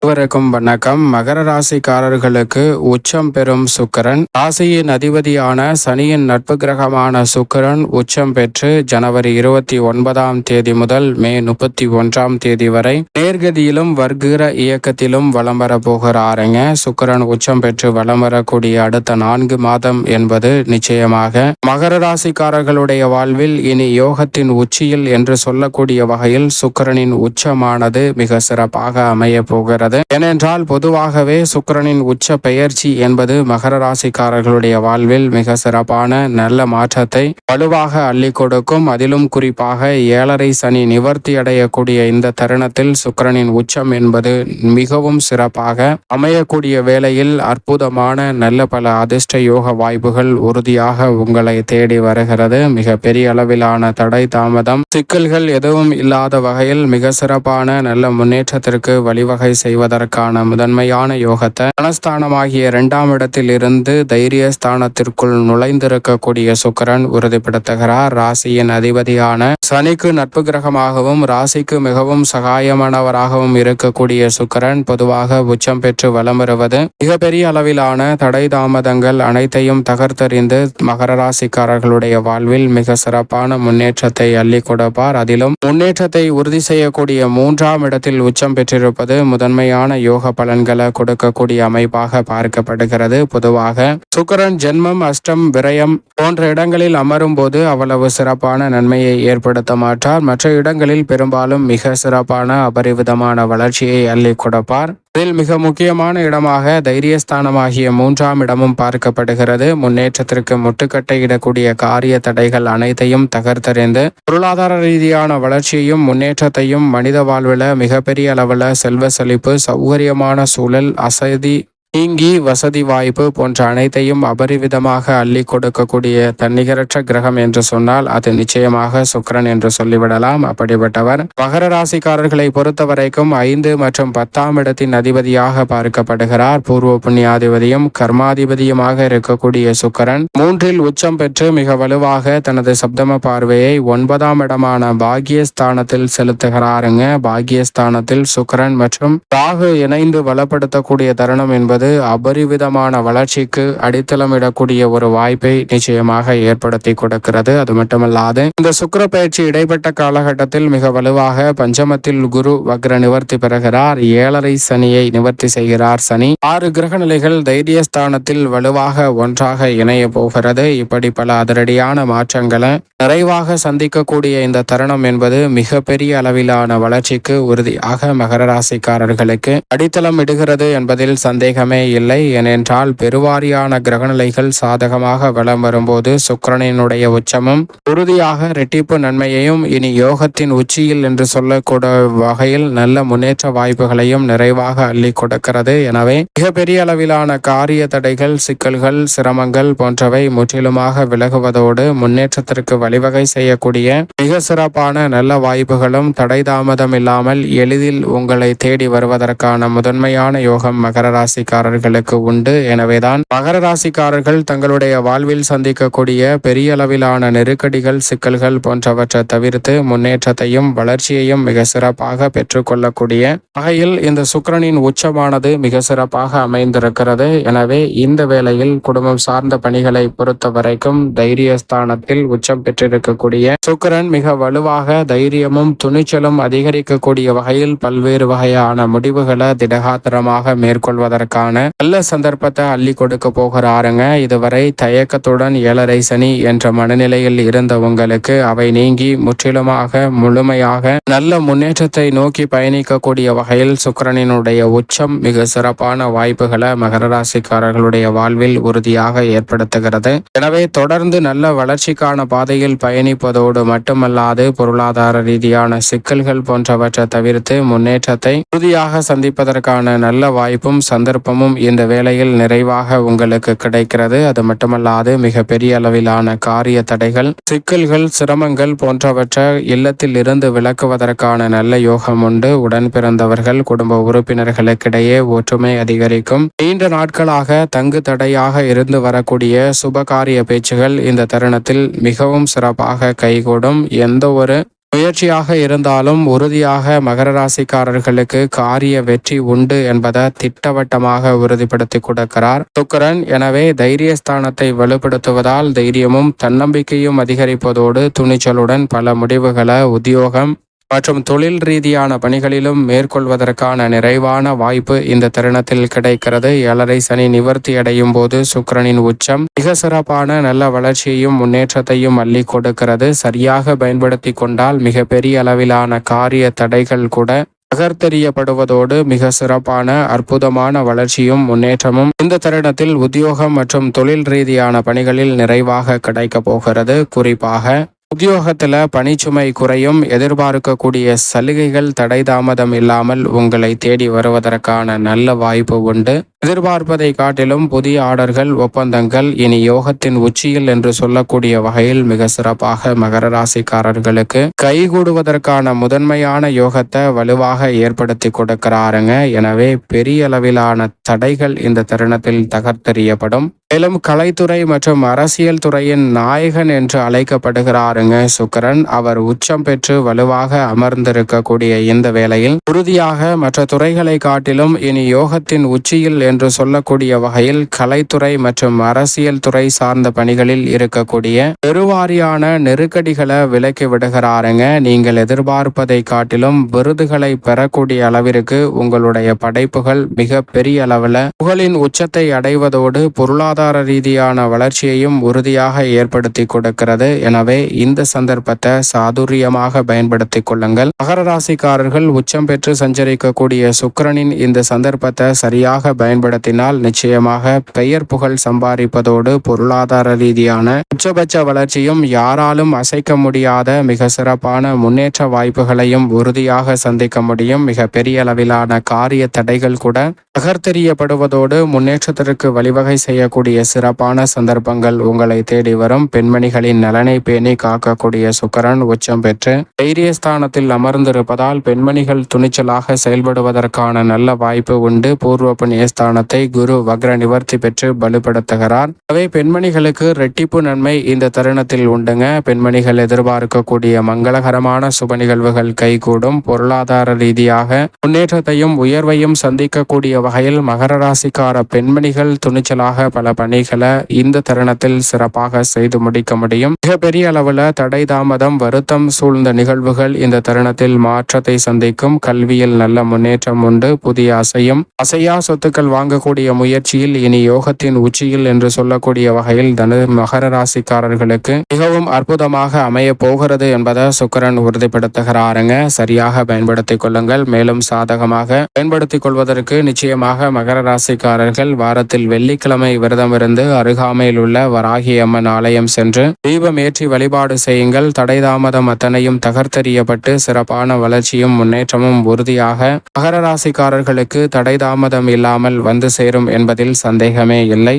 அனைவருக்கும் வணக்கம். மகர ராசிக்காரர்களுக்கு உச்சம் பெறும் சுக்கிரன், ராசியின் அதிபதியான சனியின் நட்பு கிரகமான சுக்கிரன் உச்சம் பெற்று ஜனவரி 29 முதல் மே 31 வரை நேர்கதியிலும் வர்க்கீர இயக்கத்திலும் வலம் வர போகிறாருங்க. சுக்கிரன் உச்சம் பெற்று வலம் வரக்கூடிய அடுத்த 4 மாதம் என்பது நிச்சயமாக மகர ராசிக்காரர்களுடைய வாழ்வில் இனி யோகத்தின் உச்சியில் என்று சொல்லக்கூடிய வகையில் சுக்கிரனின் உச்சமானது மிக சிறப்பாக அமைய போகிறது. ஏனென்றால் பொதுவாகவே சுக்கிரனின் உச்ச பெயர்ச்சி என்பது மகர ராசிக்காரர்களுடைய வாழ்வில் மிக சிறப்பான நல்ல மாற்றத்தை வலுவாக அள்ளி கொடுக்கும். அதிலும் குறிப்பாக 7.5 சனி நிவர்த்தி அடையக்கூடிய இந்த தருணத்தில் சுக்கிரனின் உச்சம் என்பது மிகவும் சிறப்பாக அமையக்கூடிய வேளையில் அற்புதமான நல்ல பல அதிர்ஷ்ட யோக வாய்ப்புகள் உறுதியாக உங்களை தேடி வருகிறது. மிக பெரிய அளவிலான தடை தாமதம் சிக்கல்கள் எதுவும் இல்லாத வகையில் மிக சிறப்பான நல்ல முன்னேற்றத்திற்கு வழிவகை செய்வதற்கான முதன்மையான யோகத்தை தனஸ்தானமாகிய 2ஆம் இடத்தில் இருந்து தைரிய ஸ்தானத்திற்குள் நுழைந்திருக்கக்கூடிய சுக்கிரன் உறுதிப்படுத்துகிறார். ராசியின் அதிபதியான சனிக்கு நட்பு கிரகமாகவும் ராசிக்கு மிகவும் சகாயமானவராகவும் இருக்கக்கூடிய சுக்கிரன் பொதுவாக உச்சம் பெற்று வலம் வருவது மிகப்பெரிய அளவிலான தடை தாமதங்கள் அனைத்தையும் தகர்த்தெறிந்து மகர ராசிக்காரர்களுடைய வாழ்வில் மிக சிறப்பான முன்னேற்றத்தை அள்ளி கொடுப்பார். அதிலும் முன்னேற்றத்தை உறுதி செய்யக்கூடிய 3ஆம் இடத்தில் உச்சம் பெற்றிருப்பது முதன்மையான யோக பலன்களை கொடுக்கக்கூடிய அமைப்பாக பார்க்கப்படுகிறது. பொதுவாக சுக்கிரன் ஜென்மம், அஷ்டம், விரயம் போன்ற இடங்களில் அமரும் போது அவ்வளவு சிறப்பான நன்மையை ஏற்படுத்த மாட்டார். மற்ற இடங்களில் பெரும்பாலும் மிக சிறப்பான அபரிவிதமான வளர்ச்சியை அள்ளி கொடுப்பார். இதில் மிக முக்கியமான இடமாக தைரியஸ்தானமாகிய 3ஆம் இடமும் பார்க்கப்படுகிறது. முன்னேற்றத்திற்கு முட்டுக்கட்டை இடக்கூடிய காரிய தடைகள் அனைத்தையும் தகர்த்தறிந்து பொருளாதார ரீதியான வளர்ச்சியையும் முன்னேற்றத்தையும் மனித வாழ்வில் மிகப்பெரிய அளவில் செல்வ செழிப்பு, சௌகரியமான சூழல், அசதி நீங்கி வசதி வாய்ப்பு போன்ற அனைத்தையும் அபரிவிதமாக அள்ளி கொடுக்கக்கூடிய தன்னிகரற்ற கிரகம் என்று சொன்னால் அது நிச்சயமாக சுக்கிரன் என்று சொல்லிவிடலாம். அப்படிப்பட்டவர் மகர ராசிக்காரர்களை பொறுத்த வரைக்கும் 5 மற்றும் 10ஆம் இடத்தின் அதிபதியாக பார்க்கப்படுகிறார். பூர்வ புண்ணியாதிபதியும் கர்மாதிபதியுமாக இருக்கக்கூடிய சுக்கிரன் 3இல் உச்சம் பெற்று மிக வலுவாக தனது சப்தம பார்வையை 9ஆம் இடமான பாக்கியஸ்தானத்தில் செலுத்துகிறாருங்க. பாக்கியஸ்தானத்தில் சுக்கிரன் மற்றும் ராகு இணைந்து பலப்படுத்தக்கூடிய தருணம் என்பது அபரிவிதமான வளர்ச்சிக்கு அடித்தளமிடக்கூடிய ஒரு வாய்ப்பை நிச்சயமாக ஏற்படுத்தி கொடுக்கிறது. அது மட்டுமல்லாது இந்த சுக்கிர பயிற்சி இடைப்பட்ட காலகட்டத்தில் மிக வலுவாக பஞ்சமத்தில் குரு வக்ர நிவர்த்தி பெறுகிறார். 7.5 சனியை நிவர்த்தி செய்கிறார். சனி 6 கிரக நிலைகள் தைரியஸ்தானத்தில் வலுவாக ஒன்றாக இணைய போகிறது. இப்படி பல அதிரடியான மாற்றங்களை நிறைவாக சந்திக்கக்கூடிய இந்த தருணம் என்பது மிக பெரிய அளவிலான வளர்ச்சிக்கு உறுதியாக மகர ராசிக்காரர்களுக்கு அடித்தளம் இடுகிறது என்பதில் சந்தேகமே இல்லை. ஏனென்றால் பெருவாரியான கிரகநிலைகள் சாதகமாக வலம் வரும்போது சுக்கிரனினுடைய உச்சமும் உறுதியாக இரட்டிப்பு நன்மையையும் இனி யோகத்தின் உச்சியில் என்று சொல்லக்கூடிய வகையில் நல்ல முன்னேற்ற வாய்ப்புகளையும் நிறைவாக அள்ளி கொடுக்கிறது. எனவே மிகப்பெரிய அளவிலான காரிய தடைகள், சிக்கல்கள், சிரமங்கள் போன்றவை முற்றிலுமாக விலகுவதோடு முன்னேற்றத்திற்கு வழிவகை செய்யக்கூடிய மிக சிறப்பான நல்ல வாய்ப்புகளும் தடை தாமதம் இல்லாமல் எளிதில் உங்களை தேடி வருவதற்கான முதன்மையான யோகம் மகர ராசிக்காரர்களுக்கு உண்டு. எனவேதான் மகர ராசிக்காரர்கள் தங்களுடைய வாழ்வில் சந்திக்கக்கூடிய பெரிய அளவிலான நெருக்கடிகள், சிக்கல்கள் போன்றவற்றை தவிர்த்து முன்னேற்றத்தையும் வளர்ச்சியையும் மிக சிறப்பாக பெற்றுக்கொள்ளக்கூடிய வகையில் இந்த சுக்கிரனின் உச்சமானது மிக சிறப்பாக அமைந்திருக்கிறது. எனவே இந்த வேளையில் குடும்பம் சார்ந்த பணிகளை பொறுத்த வரைக்கும் தைரியஸ்தானத்தில் உச்சம் பெற்றிருக்கக்கூடிய சுக்கிரன் மிக வலுவாக தைரியமும் துணிச்சலும் அதிகரிக்கக்கூடிய வகையில் பல்வேறு வகையான முடிவுகளை திடகாத்திரமாக மேற்கொள்வதற்கான நல்ல சந்தர்ப்பத்தை அள்ளி கொடுக்க போகிறாருங்க. இதுவரை தயக்கத்துடன் 7.5 சனி என்ற மனநிலையில் இருந்த உங்களுக்கு அவை நீங்கி முற்றிலுமாக முழுமையாக நல்ல முன்னேற்றத்தை நோக்கி பயணிக்கக்கூடிய வகையில் சுக்கிரனினுடைய உச்சம் மிக சிறப்பான வாய்ப்புகளை மகர ராசிக்காரர்களுடைய வாழ்வில் உறுதியாக ஏற்படுத்துகிறது. எனவே தொடர்ந்து நல்ல வளர்ச்சிக்கான பாதையில் பயணிப்பதோடு மட்டுமல்லாது பொருளாதார ரீதியான சிக்கல்கள் போன்றவற்றை தவிர்த்து முன்னேற்றத்தை உறுதியாக சந்திப்பதற்கான நல்ல வாய்ப்பும் சந்தர்ப்பமும் இந்த வேளையில் நிறைவாக உங்களுக்கு கிடைக்கிறது. அது மட்டுமல்லாது மிக பெரிய அளவிலான காரிய தடைகள், சிக்கல்கள், சிரமங்கள் போன்றவற்றை இல்லத்தில் இருந்து விலக்குவதற்கான நல்ல யோகம் உண்டு. உடன் பிறந்தவர்கள், குடும்ப உறுப்பினர்களுக்கிடையே ஒற்றுமை அதிகரிக்கும். நீண்ட நாட்களாக தங்கு தடையாக இருந்து வரக்கூடிய சுபகாரிய பேச்சுகள் இந்த தருணத்தில் மிகவும் சிறப்பாக கைகூடும். எந்த ஒரு முயற்சியாக இருந்தாலும் உறுதியாக மகர ராசிக்காரர்களுக்கு காரிய வெற்றி உண்டு என்பதை திட்டவட்டமாக உறுதிப்படுத்தி கொடுக்கிறார் சுக்கிரன். எனவே தைரியஸ்தானத்தை வலுப்படுத்துவதால் தைரியமும் தன்னம்பிக்கையும் அதிகரிப்பதோடு துணிச்சலுடன் பல முடிவுகளை உத்தியோகம் மற்றும் தொழில் ரீதியான பணிகளிலும் மேற்கொள்வதற்கான நிறைவான வாய்ப்பு இந்த தருணத்தில் கிடைக்கிறது. 7.5 சனி நிவர்த்தி அடையும் போது சுக்கிரனின் உச்சம் மிக சிறப்பான நல்ல வளர்ச்சியையும் முன்னேற்றத்தையும் அள்ளி கொடுக்கிறது. சரியாக பயன்படுத்தி கொண்டால் மிக பெரிய அளவிலான காரிய தடைகள் கூட நகர்த்தெறியப்படுவதோடு மிக சிறப்பான அற்புதமான வளர்ச்சியும் முன்னேற்றமும் இந்த தருணத்தில் உத்தியோகம் மற்றும் தொழில் ரீதியான பணிகளில் நிறைவாக கிடைக்கப் போகிறது. குறிப்பாக உத்தியோகத்துல பணிச்சுமை குறையும். எதிர்பார்க்கக்கூடிய சலுகைகள் தடை தாமதம் இல்லாமல் உங்களை தேடி வருவதற்கான நல்ல வாய்ப்பு உண்டு. எதிர்பார்ப்பதை காட்டிலும் புதிய ஆர்டர்கள் ஒப்பந்தங்கள் இனி யோகத்தின் உச்சியில் என்று சொல்லக்கூடிய வகையில் மிக சிறப்பாக மகர ராசிக்காரர்களுக்கு கைகூடுவதற்கான முதன்மையான யோகத்தை வலுவாக ஏற்படுத்தி கொடுக்கிறாருங்க. எனவே பெரிய அளவிலான தடைகள் இந்த தருணத்தில் தகர்த்தெறியப்படும். மேலும் கலைத்துறை மற்றும் அரசியல் துறையின் நாயகன் என்று அழைக்கப்படுகிறாருங்க சுக்கிரன். அவர் உச்சம் பெற்று வலுவாக அமர்ந்திருக்கக்கூடிய இந்த வேளையில் உறுதியாக மற்ற துறைகளை காட்டிலும் இனி யோகத்தின் உச்சியில் என்று சொல்லக்கூடிய வகையில் கலைத்துறை மற்றும் அரசியல் துறை சார்ந்த பணிகளில் இருக்கக்கூடிய பெருவாரியான நெருக்கடிகளை விலக்கி விடுகிறாருங்க. நீங்கள் எதிர்பார்ப்பதை காட்டிலும் விருதுகளை பெறக்கூடிய அளவிற்கு உங்களுடைய படைப்புகள் மிக பெரிய அளவில் புகழின் உச்சத்தை அடைவதோடு பொருளாதார ரீதியான வளர்ச்சியையும் உறுதியாக ஏற்படுத்தி கொடுக்கிறது. எனவே இந்த சந்தர்ப்பத்தை சாதுரியமாக பயன்படுத்திக் கொள்ளுங்கள். மகர ராசிக்காரர்கள் உச்சம் பெற்று சஞ்சரிக்கக்கூடிய சுக்கிரனின் இந்த சந்தர்ப்பத்தை சரியாக பயன்படுத்தினால் நிச்சயமாக பெயர் புகழ் சம்பாதிப்பதோடு பொருளாதார ரீதியான உச்சபட்ச வளர்ச்சியும் யாராலும் அசைக்க முடியாத மிக சிறப்பான முன்னேற்ற வாய்ப்புகளையும் உறுதியாக சந்திக்க முடியும். மிக பெரிய அளவிலான காரிய தடைகள் கூட நகர்த்தெறியப்படுவதோடு முன்னேற்றத்திற்கு வழிவகை செய்யக்கூடிய சிறப்பான சந்தர்ப்பங்கள் உங்களை தேடி வரும். பெண்மணிகளின் நலனை பேணி காக்கக்கூடிய சுக்கிரன் உச்சம் பெற்று தைரியஸ்தானத்தில் அமர்ந்திருப்பதால் பெண்மணிகள் துணிச்சலாக செயல்படுவதற்கான நல்ல வாய்ப்பு உண்டு. பூர்வ புண்ணியஸ்தானத்தை குரு வக்ர நிவர்த்தி பெற்று பலுப்படுத்துகிறார். அவை பெண்மணிகளுக்கு ரெட்டிப்பு நன்மை இந்த தருணத்தில் உண்டுங்க. பெண்மணிகள் எதிர்பார்க்கக்கூடிய மங்களகரமான சுப நிகழ்வுகள் கைகூடும். பொருளாதார ரீதியாக முன்னேற்றத்தையும் உயர்வையும் சந்திக்கக்கூடிய வகையில் மகர ராசிக்கார பெண்மணிகள் துணிச்சலாக பல பணிகளை இந்த தருணத்தில் சிறப்பாக செய்து முடிக்க முடியும். மிகப்பெரிய அளவில் தடை தாமதம் வருத்தம் சூழ்ந்த நிகழ்வுகள் இந்த தருணத்தில் மாற்றத்தை சந்திக்கும். கல்வியில் நல்ல முன்னேற்றம் உண்டு. புதிய அசையா சொத்துக்கள் வாங்கக்கூடிய முயற்சியில் இனி யோகத்தின் உச்சியில் என்று சொல்லக்கூடிய வகையில் மகர ராசிக்காரர்களுக்கு மிகவும் அற்புதமாக அமைய போகிறது என்பதை சுக்கிரன் உறுதிப்படுத்துகிறாருங்க. சரியாக பயன்படுத்திக் கொள்ளுங்கள். மேலும் சாதகமாக பயன்படுத்திக் கொள்வதற்கு நிச்சயமாக மகர ராசிக்காரர்கள் வாரத்தில் வெள்ளிக்கிழமை விரதம் இருந்து அருகாமையில் உள்ள வராகி அம்மன் ஆலயம் சென்று தீபம் ஏற்றி வழிபாடு செய்யுங்கள். தடை தாமதம் அத்தனையும் தகர்த்தெறியப்பட்டு சிறப்பான வளர்ச்சியும் முன்னேற்றமும் உறுதியாக மகர ராசிக்காரர்களுக்கு தடை தாமதம் இல்லாமல் வந்து சேரும் என்பதில் சந்தேகமே இல்லை.